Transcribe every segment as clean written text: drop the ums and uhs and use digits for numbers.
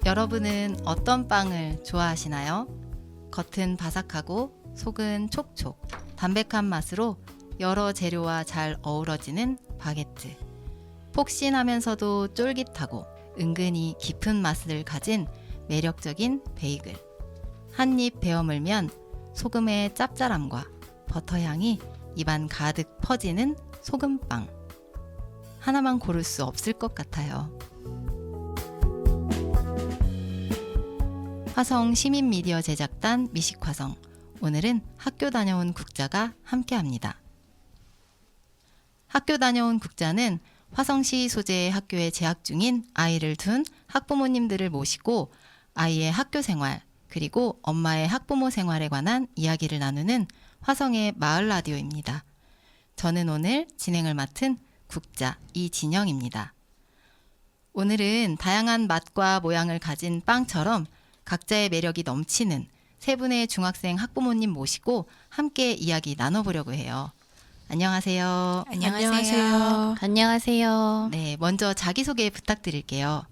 여러분은 어떤 빵을 좋아하시나요? 겉은 바삭하고 속은 촉촉, 담백한 맛으로 여러 재료와 잘 어우러지는 바게트. 폭신하면서도 쫄깃하고 은근히 깊은 맛을 가진 매력적인 베이글. 한 입 베어 물면 소금의 짭짤함과 버터향이 입안 가득 퍼지는 소금빵. 하나만 고를 수 없을 것 같아요. 화성 시민미디어 제작단 미식화성. 오늘은 학교 다녀온 국자가 함께합니다. 학교 다녀온 국자는 화성시 소재의 학교에 재학 중인 아이를 둔 학부모님들을 모시고 아이의 학교 생활 그리고 엄마의 학부모 생활에 관한 이야기를 나누는 화성의 마을 라디오입니다. 저는 오늘 진행을 맡은 국자 이진영입니다. 오늘은 다양한 맛과 모양을 가진 빵처럼 각자의 매력이 넘치는 세 분의 중학생 학부모님 모시고 함께 이야기 나눠보려고 해요. 안녕하세요. 안녕하세요. 안녕하세요. 네, 먼저 자기소개 부탁드릴게요.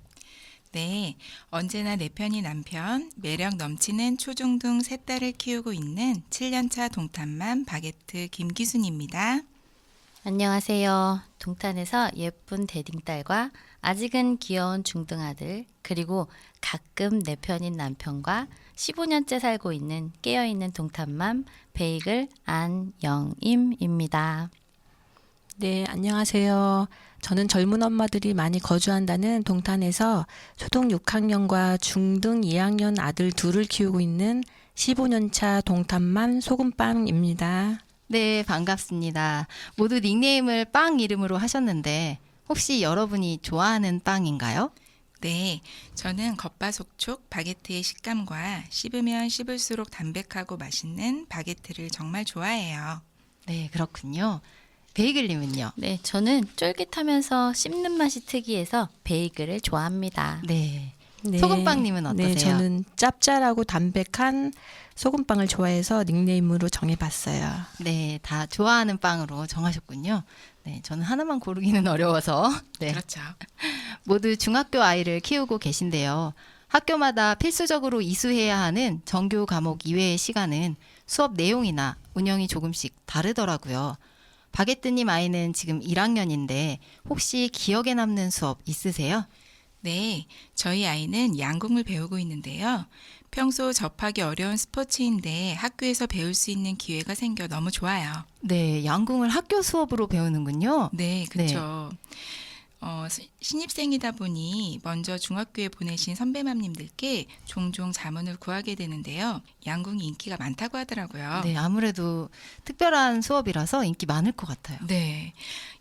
네, 언제나 내 편이 남편, 매력 넘치는 초중등 세 딸을 키우고 있는 7년차 동탄맘 바게트 김기순입니다. 안녕하세요. 동탄에서 예쁜 대딩딸과 아직은 귀여운 중등아들, 그리고 가끔 내 편인 남편과 15년째 살고 있는 깨어있는 동탄맘 베이글 안영임입니다. 네, 안녕하세요. 저는 젊은 엄마들이 많이 거주한다는 동탄에서 초등 6학년과 중등 2학년 아들 둘을 키우고 있는 15년차 동탄맘 소금빵입니다. 네, 반갑습니다. 모두 닉네임을 빵 이름으로 하셨는데 혹시 여러분이 좋아하는 빵인가요? 네, 저는 겉바속촉 바게트의 식감과 씹으면 씹을수록 담백하고 맛있는 바게트를 정말 좋아해요. 네, 그렇군요. 베이글님은요? 네, 저는 쫄깃하면서 씹는 맛이 특이해서 베이글을 좋아합니다. 네. 네. 소금빵님은 어떠세요? 네, 저는 짭짤하고 담백한 소금빵을 좋아해서 닉네임으로 정해봤어요. 네, 다 좋아하는 빵으로 정하셨군요. 네, 저는 하나만 고르기는 어려워서. 네. 그렇죠. 모두 중학교 아이를 키우고 계신데요. 학교마다 필수적으로 이수해야 하는 정규 과목 이외의 시간은 수업 내용이나 운영이 조금씩 다르더라고요. 바게트님 아이는 지금 1학년인데 혹시 기억에 남는 수업 있으세요? 네, 저희 아이는 양궁을 배우고 있는데요. 평소 접하기 어려운 스포츠인데 학교에서 배울 수 있는 기회가 생겨 너무 좋아요. 네, 양궁을 학교 수업으로 배우는군요. 네, 그렇죠. 신입생이다 보니 먼저 중학교에 보내신 선배맘님들께 종종 자문을 구하게 되는데요. 양궁이 인기가 많다고 하더라고요. 네, 아무래도 특별한 수업이라서 인기 많을 것 같아요. 네,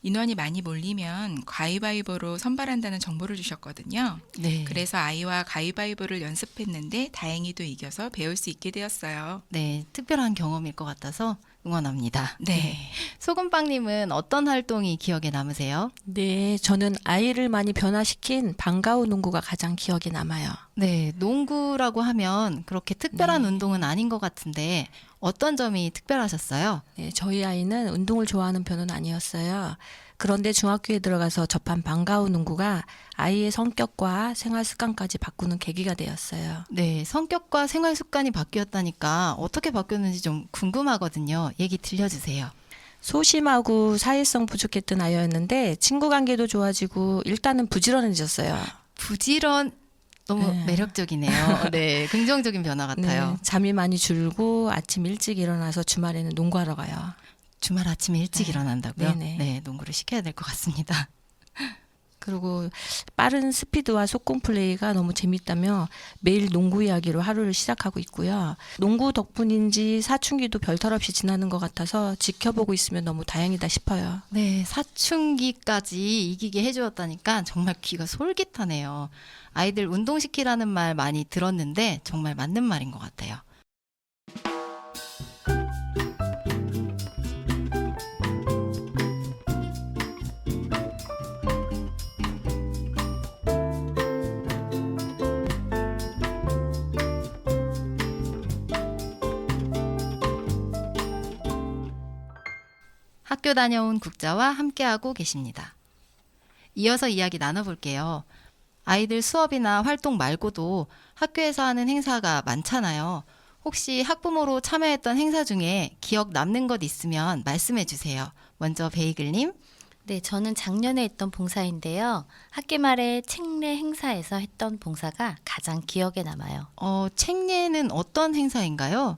인원이 많이 몰리면 가위바위보로 선발한다는 정보를 주셨거든요. 네. 그래서 아이와 가위바위보를 연습했는데 다행히도 이겨서 배울 수 있게 되었어요. 네, 특별한 경험일 것 같아서 응원합니다. 네. 소금빵님은 어떤 활동이 기억에 남으세요? 네, 저는 아이를 많이 변화시킨 방과후 농구가 가장 기억에 남아요. 네, 농구라고 하면 그렇게 특별한 네. 운동은 아닌 것 같은데 어떤 점이 특별하셨어요? 네, 저희 아이는 운동을 좋아하는 편은 아니었어요. 그런데 중학교에 들어가서 접한 방과후 농구가 아이의 성격과 생활 습관까지 바꾸는 계기가 되었어요. 네, 성격과 생활 습관이 바뀌었다니까 어떻게 바뀌었는지 좀 궁금하거든요. 얘기 들려주세요. 소심하고 사회성 부족했던 아이였는데 친구 관계도 좋아지고 일단은 부지런해졌어요. 부지런 너무 네. 매력적이네요. 네, 긍정적인 변화 같아요. 네, 잠이 많이 줄고 아침 일찍 일어나서 주말에는 농구하러 가요. 주말 아침에 일찍 네. 일어난다고요? 네네. 네, 농구를 시켜야 될 것 같습니다. 그리고 빠른 스피드와 속공 플레이가 너무 재밌다며 매일 농구 이야기로 하루를 시작하고 있고요. 농구 덕분인지 사춘기도 별탈 없이 지나는 것 같아서 지켜보고 있으면 너무 다행이다 싶어요. 네, 사춘기까지 이기게 해주었다니까 정말 귀가 솔깃하네요. 아이들 운동시키라는 말 많이 들었는데 정말 맞는 말인 것 같아요. 학교 다녀온 국자와 함께하고 계십니다. 이어서 이야기 나눠볼게요. 아이들 수업이나 활동 말고도 학교에서 하는 행사가 많잖아요. 혹시 학부모로 참여했던 행사 중에 기억 남는 것 있으면 말씀해 주세요. 먼저 베이글님. 네, 저는 작년에 했던 봉사인데요. 학기 말에 책내 행사에서 했던 봉사가 가장 기억에 남아요. 책례는 어떤 행사인가요?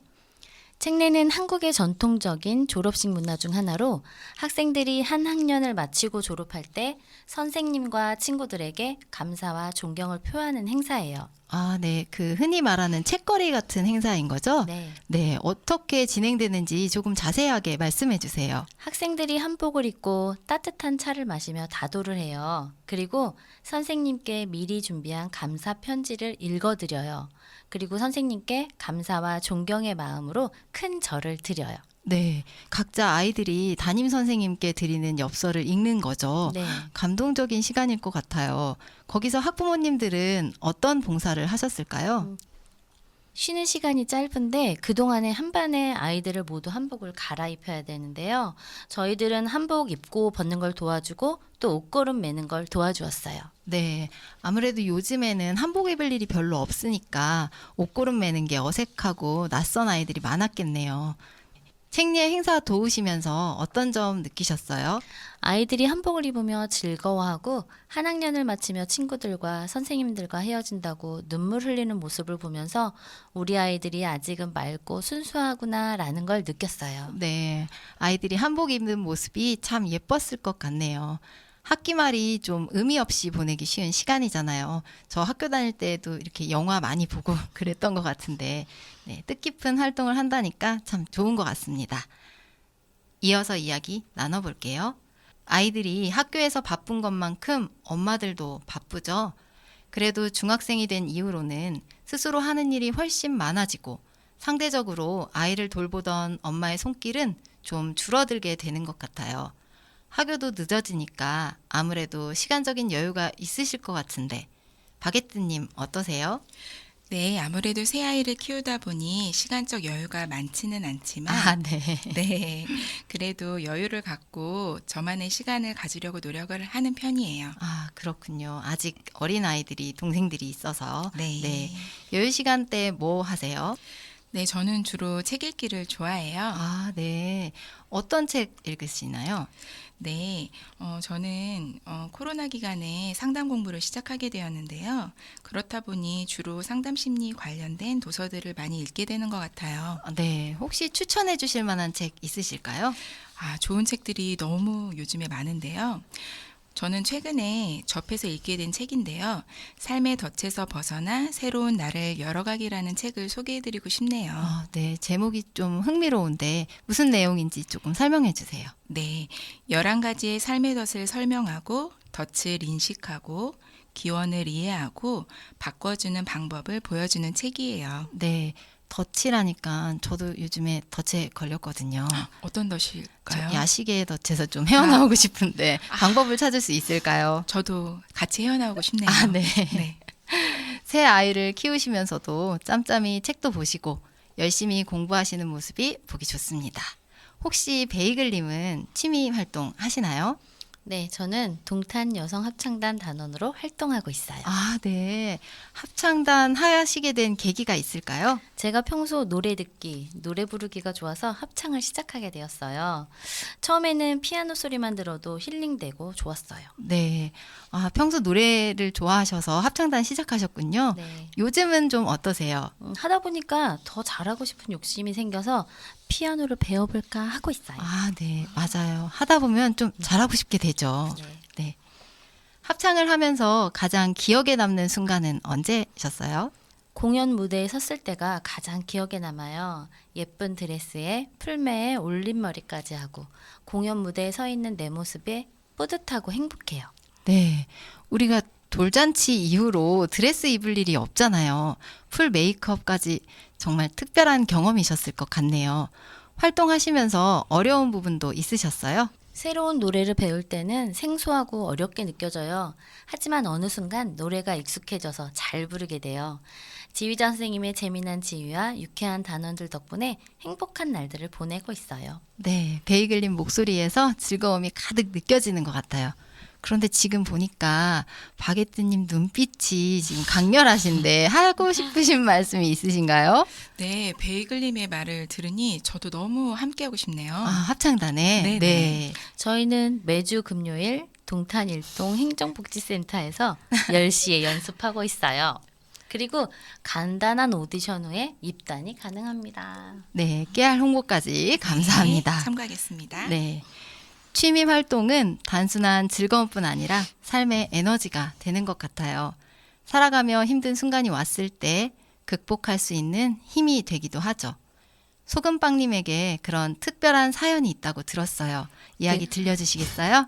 책내는 한국의 전통적인 졸업식 문화 중 하나로 학생들이 한 학년을 마치고 졸업할 때 선생님과 친구들에게 감사와 존경을 표하는 행사예요. 아, 네. 그 흔히 말하는 책거리 같은 행사인 거죠? 네. 네. 어떻게 진행되는지 조금 자세하게 말씀해 주세요. 학생들이 한복을 입고 따뜻한 차를 마시며 다도를 해요. 그리고 선생님께 미리 준비한 감사 편지를 읽어드려요. 그리고 선생님께 감사와 존경의 마음으로 큰 절을 드려요. 네. 각자 아이들이 담임 선생님께 드리는 엽서를 읽는 거죠. 네. 감동적인 시간일 것 같아요. 거기서 학부모님들은 어떤 봉사를 하셨을까요? 쉬는 시간이 짧은데 그동안에 한 반의 아이들을 모두 한복을 갈아입혀야 되는데요. 저희들은 한복 입고 벗는 걸 도와주고 또 옷걸음 매는 걸 도와주었어요. 네. 아무래도 요즘에는 한복 입을 일이 별로 없으니까 옷고름 매는 게 어색하고 낯선 아이들이 많았겠네요. 책례 행사 도우시면서 어떤 점 느끼셨어요? 아이들이 한복을 입으며 즐거워하고 한 학년을 마치며 친구들과 선생님들과 헤어진다고 눈물 흘리는 모습을 보면서 우리 아이들이 아직은 맑고 순수하구나라는 걸 느꼈어요. 네. 아이들이 한복 입는 모습이 참 예뻤을 것 같네요. 학기 말이 좀 의미 없이 보내기 쉬운 시간이잖아요. 저 학교 다닐 때도 이렇게 영화 많이 보고 그랬던 것 같은데, 네, 뜻깊은 활동을 한다니까 참 좋은 것 같습니다. 이어서 이야기 나눠볼게요. 아이들이 학교에서 바쁜 것만큼 엄마들도 바쁘죠. 그래도 중학생이 된 이후로는 스스로 하는 일이 훨씬 많아지고 상대적으로 아이를 돌보던 엄마의 손길은 좀 줄어들게 되는 것 같아요. 학교도 늦어지니까 아무래도 시간적인 여유가 있으실 것 같은데 바게트님 어떠세요? 네, 아무래도 새 아이를 키우다 보니 시간적 여유가 많지는 않지만 아, 네. 네, 그래도 여유를 갖고 저만의 시간을 가지려고 노력을 하는 편이에요. 아, 그렇군요. 아직 어린 아이들이 동생들이 있어서 네. 여유 시간 때 뭐 하세요? 네, 저는 주로 책 읽기를 좋아해요. 아, 네. 어떤 책 읽으시나요? 네, 저는 코로나 기간에 상담 공부를 시작하게 되었는데요. 그렇다 보니 주로 상담 심리 관련된 도서들을 많이 읽게 되는 것 같아요. 네. 혹시 추천해 주실 만한 책 있으실까요? 아, 좋은 책들이 너무 요즘에 많은데요. 저는 최근에 접해서 읽게 된 책인데요. 삶의 덫에서 벗어나 새로운 나를 열어가기라는 책을 소개해드리고 싶네요. 아, 네. 제목이 좀 흥미로운데 무슨 내용인지 조금 설명해 주세요. 네, 11가지의 삶의 덫을 설명하고 덫을 인식하고 기원을 이해하고 바꿔주는 방법을 보여주는 책이에요. 네. 덫이라니까 저도 요즘에 덫에 걸렸거든요. 어떤 저 덫일까요? 야식의 덫에서 좀 헤어나오고 싶은데 방법을 찾을 수 있을까요? 저도 같이 헤어나오고 싶네요. 아, 네. 네. 새 아이를 키우시면서도 짬짬이 책도 보시고 열심히 공부하시는 모습이 보기 좋습니다. 혹시 베이글님은 취미 활동 하시나요? 네, 저는 동탄 여성 합창단 단원으로 활동하고 있어요. 아, 네. 합창단 하시게 된 계기가 있을까요? 제가 평소 노래 듣기, 노래 부르기가 좋아서 합창을 시작하게 되었어요. 처음에는 피아노 소리만 들어도 힐링되고 좋았어요. 네. 아, 평소 노래를 좋아하셔서 합창단 시작하셨군요. 네. 요즘은 좀 어떠세요? 하다 보니까 더 잘하고 싶은 욕심이 생겨서 피아노를 배워볼까 하고 있어요. 아, 네. 맞아요. 하다 보면 좀 잘하고 싶게 되죠. 네. 네. 합창을 하면서 가장 기억에 남는 순간은 언제셨어요? 공연 무대에 섰을 때가 가장 기억에 남아요. 예쁜 드레스에 풀매에 올림머리까지 하고 공연 무대에 서 있는 내 모습에 뿌듯하고 행복해요. 네. 우리가 돌잔치 이후로 드레스 입을 일이 없잖아요. 풀 메이크업까지 정말 특별한 경험이셨을 것 같네요. 활동하시면서 어려운 부분도 있으셨어요? 새로운 노래를 배울 때는 생소하고 어렵게 느껴져요. 하지만 어느 순간 노래가 익숙해져서 잘 부르게 돼요. 지휘자 선생님의 재미난 지휘와 유쾌한 단원들 덕분에 행복한 날들을 보내고 있어요. 네. 베이글님 목소리에서 즐거움이 가득 느껴지는 것 같아요. 그런데 지금 보니까 바게트님 눈빛이 지금 강렬하신데 하고 싶으신 말씀이 있으신가요? 네, 베이글님의 말을 들으니 저도 너무 함께하고 싶네요. 아, 합창단에? 네네. 네. 저희는 매주 금요일 동탄일동 행정복지센터에서 10시에 연습하고 있어요. 그리고 간단한 오디션 후에 입단이 가능합니다. 네, 깨알 홍보까지 감사합니다. 네, 참가하겠습니다. 네. 취미 활동은 단순한 즐거움뿐 아니라 삶의 에너지가 되는 것 같아요. 살아가며 힘든 순간이 왔을 때 극복할 수 있는 힘이 되기도 하죠. 소금빵님에게 그런 특별한 사연이 있다고 들었어요. 이야기 네. 들려주시겠어요?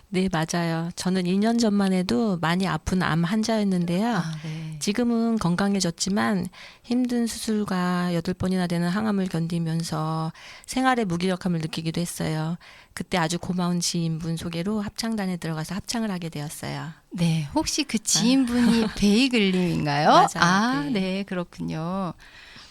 네, 맞아요. 저는 2년 전만 해도 많이 아픈 암 환자였는데요. 네. 지금은 건강해졌지만 힘든 수술과 8번이나 되는 항암을 견디면서 생활의 무기력함을 느끼기도 했어요. 그때 아주 고마운 지인분 소개로 합창단에 들어가서 합창을 하게 되었어요. 네, 혹시 그 지인분이 베이글님인가요? 맞아요. 아, 네. 네, 그렇군요.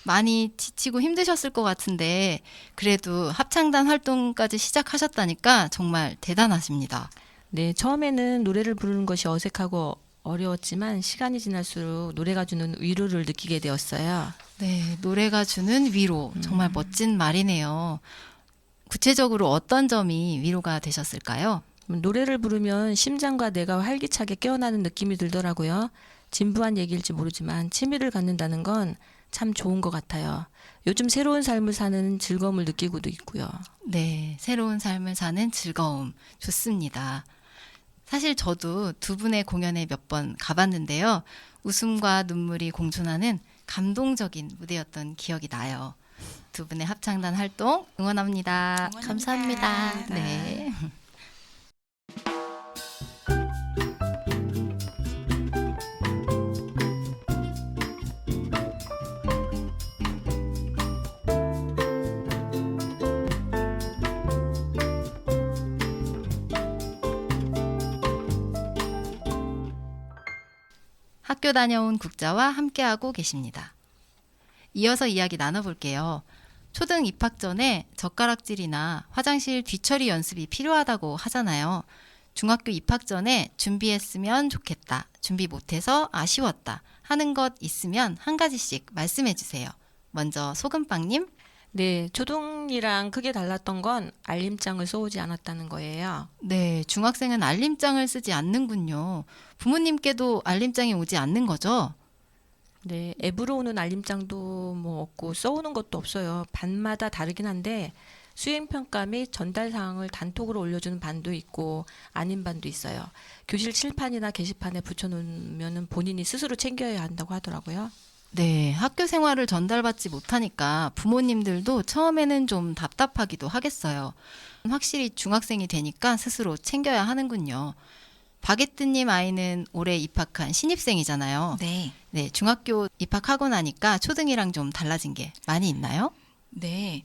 많이 지치고 힘드셨을 것 같은데 그래도 합창단 활동까지 시작하셨다니까 정말 대단하십니다. 네, 처음에는 노래를 부르는 것이 어색하고 어려웠지만 시간이 지날수록 노래가 주는 위로를 느끼게 되었어요. 네, 노래가 주는 위로. 정말 멋진 말이네요. 구체적으로 어떤 점이 위로가 되셨을까요? 노래를 부르면 심장과 뇌가 활기차게 깨어나는 느낌이 들더라고요. 진부한 얘기일지 모르지만 취미를 갖는다는 건 참 좋은 것 같아요. 요즘 새로운 삶을 사는 즐거움을 느끼고도 있고요. 네, 새로운 삶을 사는 즐거움. 좋습니다. 사실 저도 두 분의 공연에 몇 번 가봤는데요. 웃음과 눈물이 공존하는 감동적인 무대였던 기억이 나요. 두 분의 합창단 활동 응원합니다. 감사합니다. 네. 학교 다녀온 국자와 함께하고 계십니다. 이어서 이야기 나눠볼게요. 초등 입학 전에 젓가락질이나 화장실 뒤처리 연습이 필요하다고 하잖아요. 중학교 입학 전에 준비했으면 좋겠다, 준비 못해서 아쉬웠다 하는 것 있으면 한 가지씩 말씀해 주세요. 먼저 소금빵님. 네, 초등이랑 크게 달랐던 건 알림장을 써오지 않았다는 거예요. 네, 중학생은 알림장을 쓰지 않는군요. 부모님께도 알림장이 오지 않는 거죠? 네, 앱으로 오는 알림장도 뭐 없고 써오는 것도 없어요. 반마다 다르긴 한데 수행평가 및 전달 사항을 단톡으로 올려주는 반도 있고 아닌 반도 있어요. 교실 칠판이나 게시판에 붙여놓으면 본인이 스스로 챙겨야 한다고 하더라고요. 네, 학교 생활을 전달받지 못하니까 부모님들도 처음에는 좀 답답하기도 하겠어요. 확실히 중학생이 되니까 스스로 챙겨야 하는군요. 바게트님 아이는 올해 입학한 신입생이잖아요. 네. 네, 중학교 입학하고 나니까 초등이랑 좀 달라진 게 많이 있나요? 네.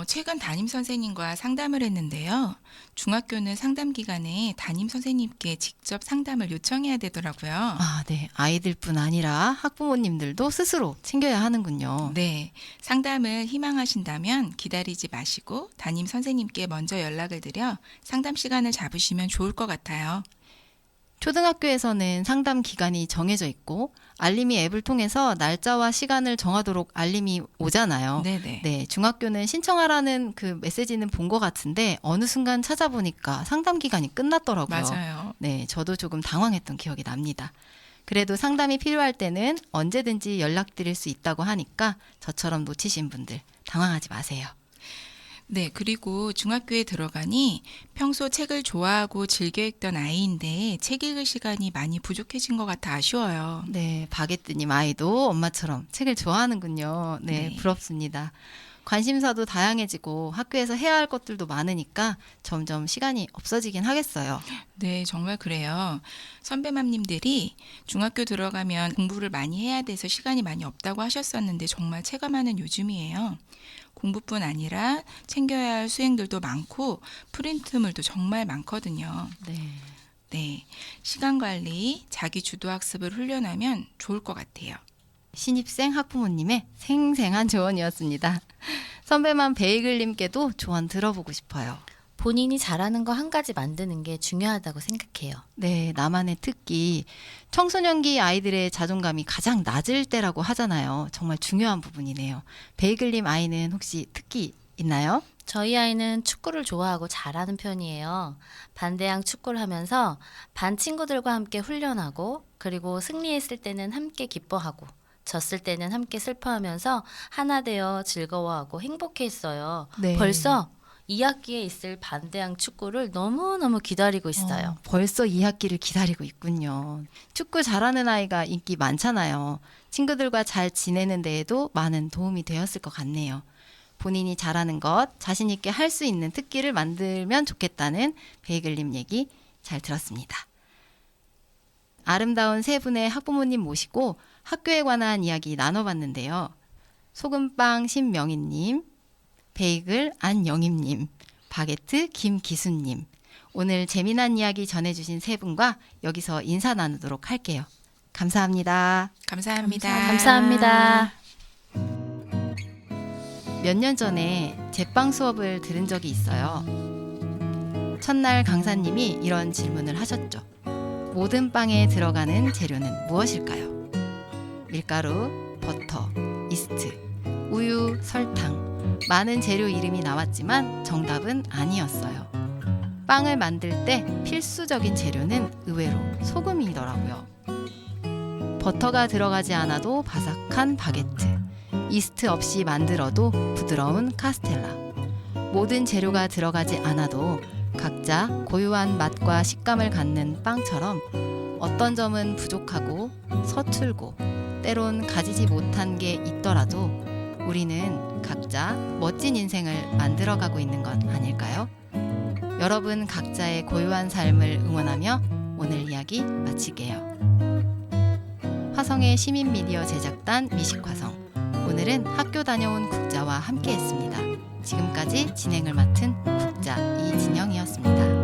최근 담임 선생님과 상담을 했는데요. 중학교는 상담 기간에 담임 선생님께 직접 상담을 요청해야 되더라고요. 아, 네. 아이들뿐 아니라 학부모님들도 스스로 챙겨야 하는군요. 네. 상담을 희망하신다면 기다리지 마시고 담임 선생님께 먼저 연락을 드려 상담 시간을 잡으시면 좋을 것 같아요. 초등학교에서는 상담 기간이 정해져 있고 알림이 앱을 통해서 날짜와 시간을 정하도록 알림이 오잖아요. 네네. 네, 중학교는 신청하라는 그 메시지는 본 것 같은데 어느 순간 찾아보니까 상담 기간이 끝났더라고요. 맞아요. 네, 저도 조금 당황했던 기억이 납니다. 그래도 상담이 필요할 때는 언제든지 연락드릴 수 있다고 하니까 저처럼 놓치신 분들 당황하지 마세요. 네, 그리고 중학교에 들어가니 평소 책을 좋아하고 즐겨 읽던 아이인데 책 읽을 시간이 많이 부족해진 것 같아 아쉬워요. 네, 바게트님 아이도 엄마처럼 책을 좋아하는군요. 네, 네. 부럽습니다. 관심사도 다양해지고 학교에서 해야 할 것들도 많으니까 점점 시간이 없어지긴 하겠어요. 네, 정말 그래요. 선배맘님들이 중학교 들어가면 공부를 많이 해야 돼서 시간이 많이 없다고 하셨었는데 정말 체감하는 요즘이에요. 공부뿐 아니라 챙겨야 할 수행들도 많고 프린트물도 정말 많거든요. 네. 네, 시간 관리, 자기 주도 학습을 훈련하면 좋을 것 같아요. 신입생 학부모님의 생생한 조언이었습니다. 선배만 베이글님께도 조언 들어보고 싶어요. 본인이 잘하는 거 한 가지 만드는 게 중요하다고 생각해요. 네, 나만의 특기. 청소년기 아이들의 자존감이 가장 낮을 때라고 하잖아요. 정말 중요한 부분이네요. 베이글님 아이는 혹시 특기 있나요? 저희 아이는 축구를 좋아하고 잘하는 편이에요. 반대항 축구를 하면서 반 친구들과 함께 훈련하고 그리고 승리했을 때는 함께 기뻐하고 졌을 때는 함께 슬퍼하면서 하나 되어 즐거워하고 행복해했어요. 네. 벌써 2학기에 있을 반대항 축구를 너무너무 기다리고 있어요. 벌써 2학기를 기다리고 있군요. 축구 잘하는 아이가 인기 많잖아요. 친구들과 잘 지내는 데에도 많은 도움이 되었을 것 같네요. 본인이 잘하는 것, 자신 있게 할 수 있는 특기를 만들면 좋겠다는 베이글님 얘기 잘 들었습니다. 아름다운 세 분의 학부모님 모시고 학교에 관한 이야기 나눠봤는데요. 소금빵 신명희님, 베이글 안영임님, 바게트 김기수님. 오늘 재미난 이야기 전해주신 세 분과 여기서 인사 나누도록 할게요. 감사합니다. 감사합니다. 감사합니다. 몇 년 전에 제빵 수업을 들은 적이 있어요. 첫날 강사님이 이런 질문을 하셨죠. 모든 빵에 들어가는 재료는 무엇일까요? 밀가루, 버터, 이스트, 우유, 설탕. 많은 재료 이름이 나왔지만 정답은 아니었어요. 빵을 만들 때 필수적인 재료는 의외로 소금이더라고요. 버터가 들어가지 않아도 바삭한 바게트. 이스트 없이 만들어도 부드러운 카스텔라. 모든 재료가 들어가지 않아도 각자 고유한 맛과 식감을 갖는 빵처럼 어떤 점은 부족하고 서툴고 때론 가지지 못한 게 있더라도 우리는 각자 멋진 인생을 만들어가고 있는 것 아닐까요? 여러분 각자의 고유한 삶을 응원하며 오늘 이야기 마치게요. 화성의 시민미디어 제작단 미식화성. 오늘은 학교 다녀온 국자와 함께했습니다. 지금까지 진행을 맡은 국자 이진영이었습니다.